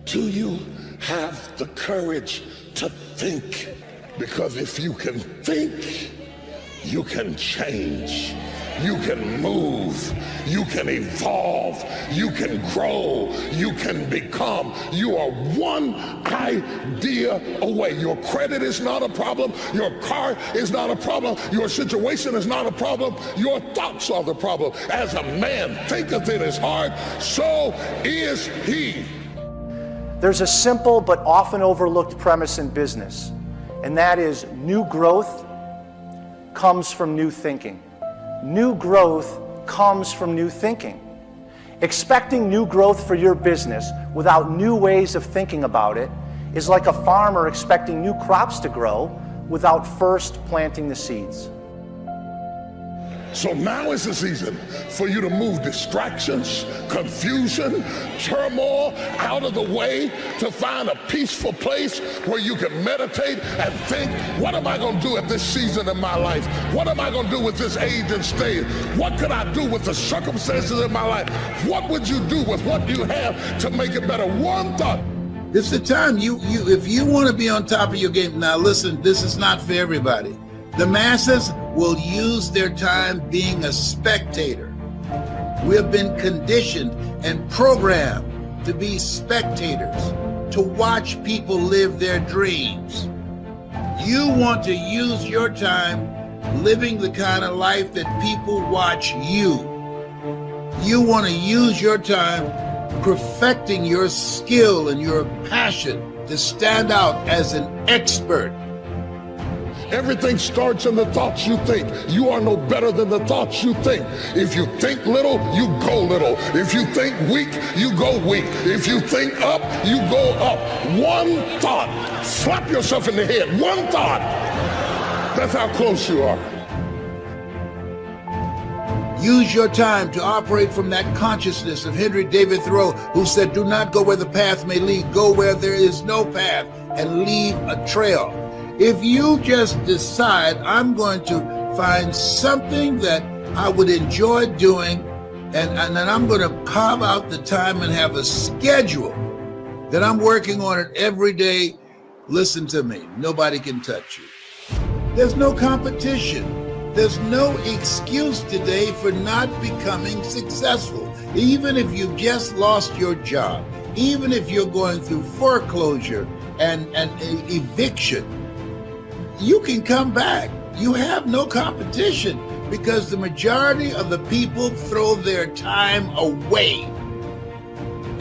Do you have the courage to think? Because if you can think, you can change, you can move, you can evolve, you can grow, you can become. You are one idea away. Your credit is not a problem. Your car is not a problem. Your situation is not a problem. Your thoughts are the problem. As a man thinketh in his heart, so is he. There's a simple but often overlooked premise in business, and that is new growth comes from new thinking. New growth comes from new thinking. Expecting new growth for your business without new ways of thinking about it is like a farmer expecting new crops to grow without first planting the seeds. So now is the season for you to move distractions, confusion, turmoil out of the way, to find a peaceful place where you can meditate and think, what am I going to do at this season in my life? What am I going to do with this age and stage? What could I do with the circumstances in my life? What would you do with what you have to make it better? One thought. This is the time if you want to be on top of your game. Now listen, this is not for everybody. The masses will use their time being a spectator. We have been conditioned and programmed to be spectators, to watch people live their dreams. You want to use your time living the kind of life that people watch you. You want to use your time perfecting your skill and your passion to stand out as an expert. Everything starts in the thoughts you think. You are no better than the thoughts you think. If you think little, you go little. If you think weak, you go weak. If you think up, you go up. One thought. Slap yourself in the head. One thought. That's how close you are. Use your time to operate from that consciousness of Henry David Thoreau, who said, do not go where the path may lead, go where there is no path and leave a trail. If you just decide, I'm going to find something that I would enjoy doing, and then I'm going to carve out the time and have a schedule that I'm working on it every day, listen to me, nobody can touch you. There's no competition. There's no excuse today for not becoming successful. Even if you've just lost your job, even if you're going through foreclosure and eviction, you can come back. You have no competition because the majority of the people throw their time away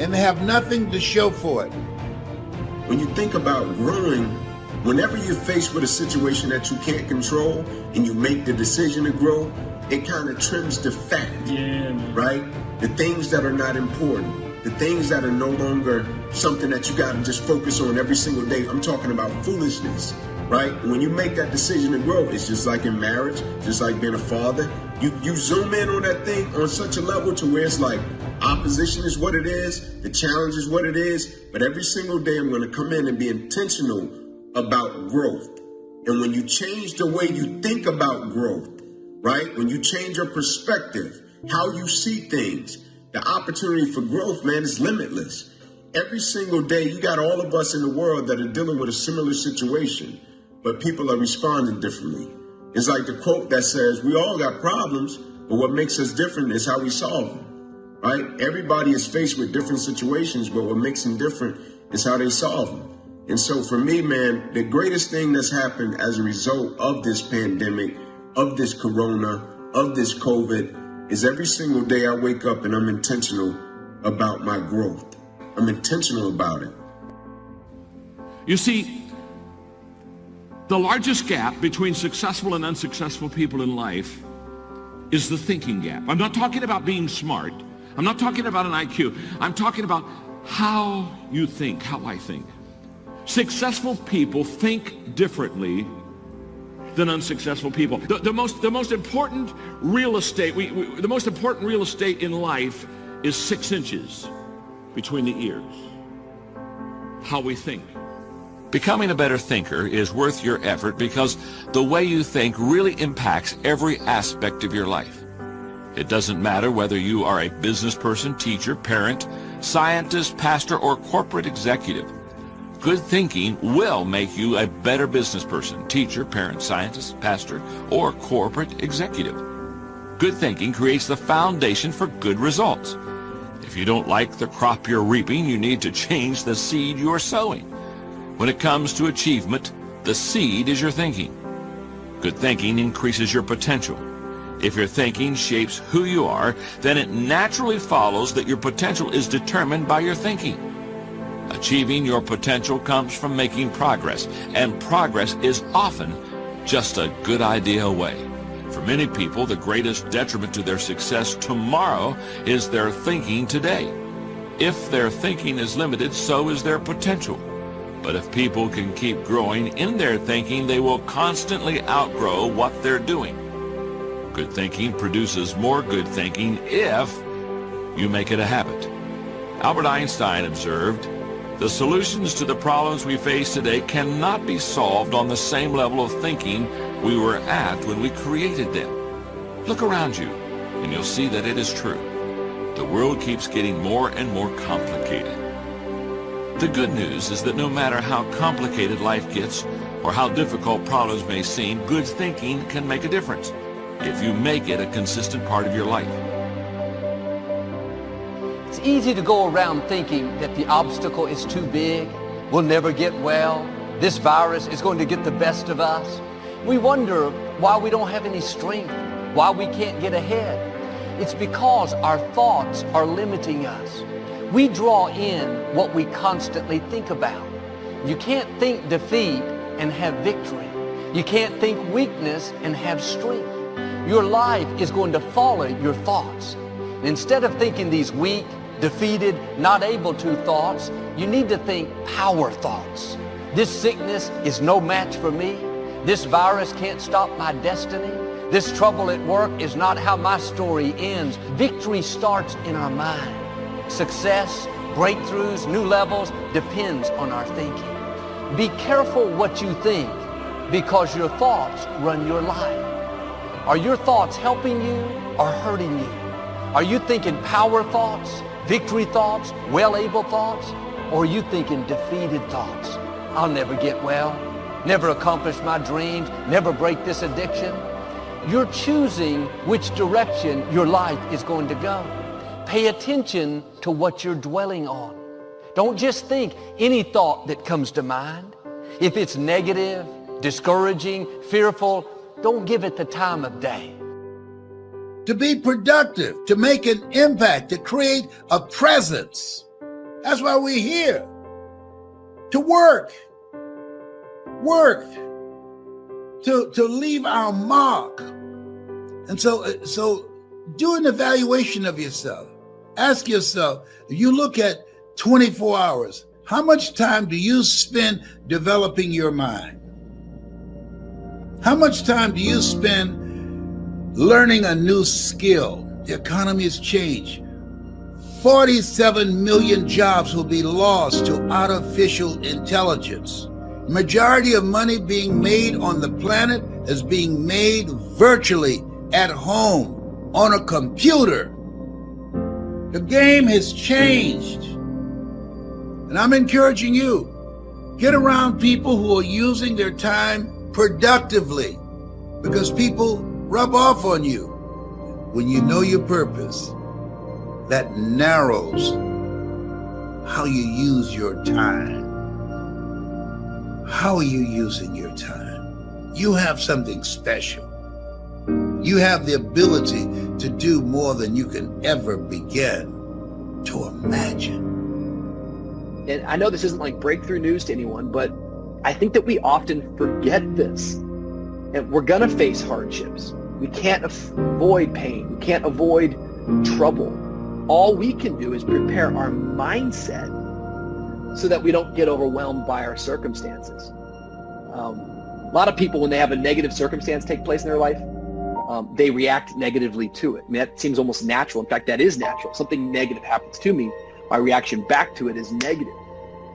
and they have nothing to show for it. When you think about growing, whenever you're faced with a situation that you can't control and you make the decision to grow, it kind of trims the fat, right? The things that are not important, the things that are no longer something that you got to just focus on every single day. I'm talking about foolishness. Right? When you make that decision to grow, it's just like in marriage, just like being a father. You zoom in on that thing on such a level to where it's like opposition is what it is, the challenge is what it is, but every single day I'm going to come in and be intentional about growth. And when you change the way you think about growth, right? When you change your perspective, how you see things, the opportunity for growth, man, is limitless. Every single day, you got all of us in the world that are dealing with a similar situation, but people are responding differently. It's like the quote that says, we all got problems, but what makes us different is how we solve them, right? Everybody is faced with different situations, but what makes them different is how they solve them. And so for me, man, the greatest thing that's happened as a result of this pandemic, of this corona, of this COVID, is every single day I wake up and I'm intentional about my growth. I'm intentional about it. You see, the largest gap between successful and unsuccessful people in life is the thinking gap. I'm not talking about being smart. I'm not talking about an IQ. I'm talking about how you think, how I think. Successful people think differently than unsuccessful people. The most important real estate, the most important real estate in life is 6 inches between the ears. How we think. Becoming a better thinker is worth your effort because the way you think really impacts every aspect of your life. It doesn't matter whether you are a business person, teacher, parent, scientist, pastor, or corporate executive. Good thinking will make you a better business person, teacher, parent, scientist, pastor, or corporate executive. Good thinking creates the foundation for good results. If you don't like the crop you're reaping, you need to change the seed you're sowing. When it comes to achievement, the seed is your thinking. Good thinking increases your potential. If your thinking shapes who you are, then it naturally follows that your potential is determined by your thinking. Achieving your potential comes from making progress, and progress is often just a good idea away. For many people, the greatest detriment to their success tomorrow is their thinking today. If their thinking is limited, so is their potential. But if people can keep growing in their thinking, they will constantly outgrow what they're doing. Good thinking produces more good thinking if you make it a habit. Albert Einstein observed, "The solutions to the problems we face today cannot be solved on the same level of thinking we were at when we created them." Look around you, and you'll see that it is true. The world keeps getting more and more complicated. The good news is that no matter how complicated life gets or how difficult problems may seem, good thinking can make a difference if you make it a consistent part of your life. It's easy to go around thinking that the obstacle is too big, we'll never get well, this virus is going to get the best of us. We wonder why we don't have any strength, why we can't get ahead. It's because our thoughts are limiting us. We draw in what we constantly think about. You can't think defeat and have victory. You can't think weakness and have strength. Your life is going to follow your thoughts. Instead of thinking these weak, defeated, not able to thoughts, you need to think power thoughts. This sickness is no match for me. This virus can't stop my destiny. This trouble at work is not how my story ends. Victory starts in our mind. Success, breakthroughs, new levels depends on our thinking. Be careful what you think because your thoughts run your life. Are your thoughts helping you or hurting you? Are you thinking power thoughts, victory thoughts, well-able thoughts? Or are you thinking defeated thoughts? I'll never get well, never accomplish my dreams, never break this addiction. You're choosing which direction your life is going to go. Pay attention to what you're dwelling on. Don't just think any thought that comes to mind. If it's negative, discouraging, fearful, don't give it the time of day. To be productive, to make an impact, to create a presence. That's why we're here. To work, to leave our mark. And so do an evaluation of yourself. Ask yourself, if you look at 24 hours, how much time do you spend developing your mind? How much time do you spend learning a new skill? The economy has changed. 47 million jobs will be lost to artificial intelligence. Majority of money being made on the planet is being made virtually at home on a computer. The game has changed. And I'm encouraging you, get around people who are using their time productively, because people rub off on you. When you know your purpose, that narrows how you use your time. How are you using your time? You have something special. You have the ability to do more than you can ever begin to imagine. And I know this isn't like breakthrough news to anyone, but I think that we often forget this. And we're gonna face hardships. We can't avoid pain. We can't avoid trouble. All we can do is prepare our mindset so that we don't get overwhelmed by our circumstances. A lot of people, when they have a negative circumstance take place in their life, they react negatively to it. I mean, that seems almost natural. In fact, that is natural. Something negative happens to me, my reaction back to it is negative.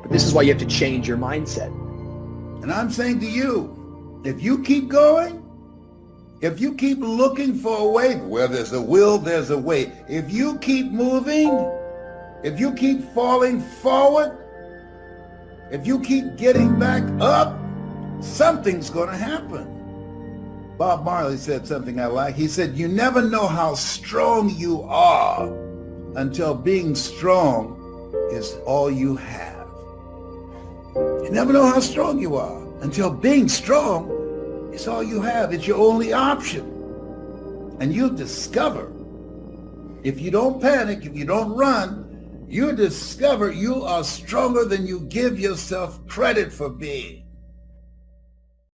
But this is why you have to change your mindset. And I'm saying to you, if you keep going, if you keep looking for a way, where there's a will, there's a way. If you keep moving, If you keep falling forward, if you keep getting back up, something's going to happen. Bob Marley said something I like. He said, you never know how strong you are until being strong is all you have. You never know how strong you are until being strong is all you have. It's your only option. And you'll discover, if you don't panic, if you don't run, you'll discover you are stronger than you give yourself credit for being.